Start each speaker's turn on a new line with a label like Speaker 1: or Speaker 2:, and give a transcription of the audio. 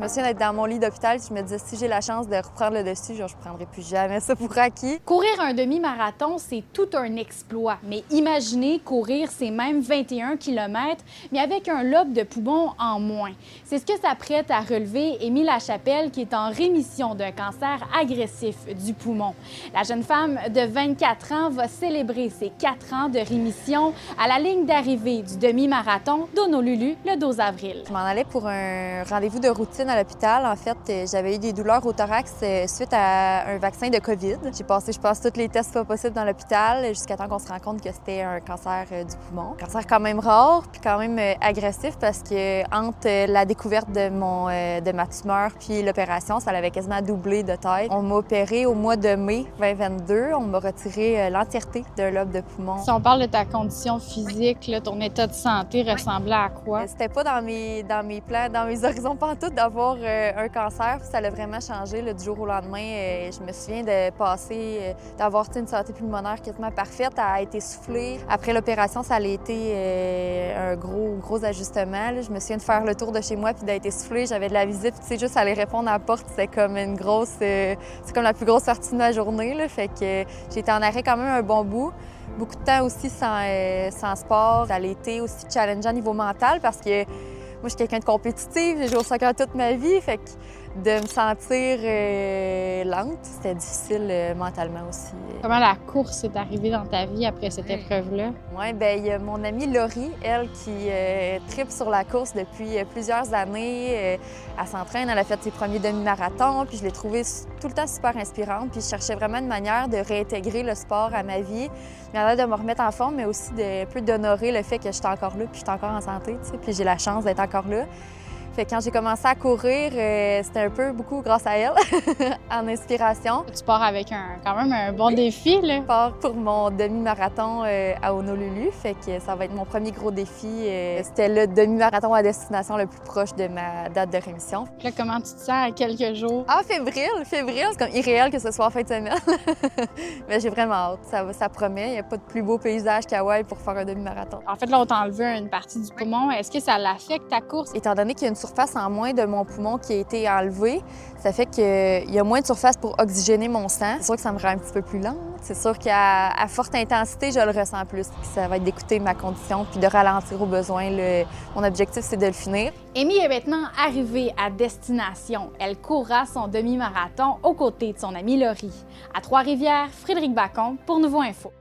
Speaker 1: Je me souviens d'être dans mon lit d'hôpital, je me disais si j'ai la chance de reprendre le dessus, genre, je prendrai plus jamais ça pour acquis.
Speaker 2: Courir un demi-marathon, c'est tout un exploit. Mais imaginez courir ces mêmes 21 km, mais avec un lobe de poumon en moins. C'est ce que s'apprête à relever Émile Lachapelle, qui est en rémission d'un cancer agressif du poumon. La jeune femme de 24 ans va célébrer ses 4 ans de rémission à la ligne d'arrivée du demi-marathon d'Honolulu le 12 avril.
Speaker 1: Je m'en allais pour un rendez-vous de routine à l'hôpital. En fait, j'avais eu des douleurs au thorax suite à un vaccin de COVID. J'ai passé, je pense, tous les tests pas possibles dans l'hôpital jusqu'à temps qu'on se rende compte que c'était un cancer du poumon. Un cancer quand même rare puis quand même agressif parce que entre la découverte de ma tumeur puis l'opération, ça l'avait quasiment doublé de taille. On m'a opéré au mois de mai 2022. On m'a retiré l'entièreté d'un lobe de poumon.
Speaker 2: Si on parle de ta condition physique, là, ton état de santé ressemblait à quoi?
Speaker 1: C'était pas dans mes plans, dans mes horizons pantoute d'avoir un cancer. Puis ça l'a vraiment changé là, du jour au lendemain. Je me souviens de passer, d'avoir une santé pulmonaire quasiment parfaite à être essoufflée. Après l'opération, ça a été un gros ajustement. Là. Je me souviens de faire le tour de chez moi puis d'être essoufflée. J'avais de la visite, puis tu sais, juste aller répondre à la porte, c'était comme une grosse... c'est comme la plus grosse sortie de ma journée. Là. Fait que j'ai été en arrêt quand même un bon bout. Beaucoup de temps aussi sans sport. Ça a été aussi challengeant au niveau mental parce que moi, je suis quelqu'un de compétitif, j'ai joué au soccer toute ma vie, fait que de me sentir lente, c'était difficile mentalement aussi.
Speaker 2: Comment la course est arrivée dans ta vie après cette épreuve-là?
Speaker 1: Oui, bien, il y a mon amie Laurie, elle, qui tripe sur la course depuis plusieurs années. Elle s'entraîne, elle a fait ses premiers demi-marathons, puis je l'ai trouvée tout le temps super inspirante. Puis je cherchais vraiment une manière de réintégrer le sport à ma vie, mais de me remettre en forme, mais aussi un peu d'honorer le fait que j'étais encore là, puis je suis encore en santé, tu sais, puis j'ai la chance d'être encore là. Fait que quand j'ai commencé à courir, c'était un peu beaucoup grâce à elle, en inspiration.
Speaker 2: Tu pars avec quand même un bon défi, là.
Speaker 1: Je pars pour mon demi-marathon à Honolulu, fait que ça va être mon premier gros défi. C'était le demi-marathon à destination le plus proche de ma date de rémission.
Speaker 2: Là, comment tu te sens à quelques jours?
Speaker 1: Ah, fébrile! C'est comme irréel que ce soit en fin de semaine. Mais j'ai vraiment hâte, ça promet. Il n'y a pas de plus beau paysage qu'Hawaï pour faire un demi-marathon.
Speaker 2: En fait, là, on t'a enlevé une partie du poumon. Est-ce que ça l'affecte ta course?
Speaker 1: Étant donné qu'il y a une surface en moins de mon poumon qui a été enlevée, ça fait qu'il y a moins de surface pour oxygéner mon sang. C'est sûr que ça me rend un petit peu plus lente. C'est sûr qu'à forte intensité, je le ressens plus. Ça va être d'écouter ma condition puis de ralentir au besoin. Mon objectif, c'est de le finir.
Speaker 2: Amy est maintenant arrivée à destination. Elle courra son demi-marathon aux côtés de son amie Laurie. À Trois-Rivières, Frédéric Bacon pour Nouveau Info.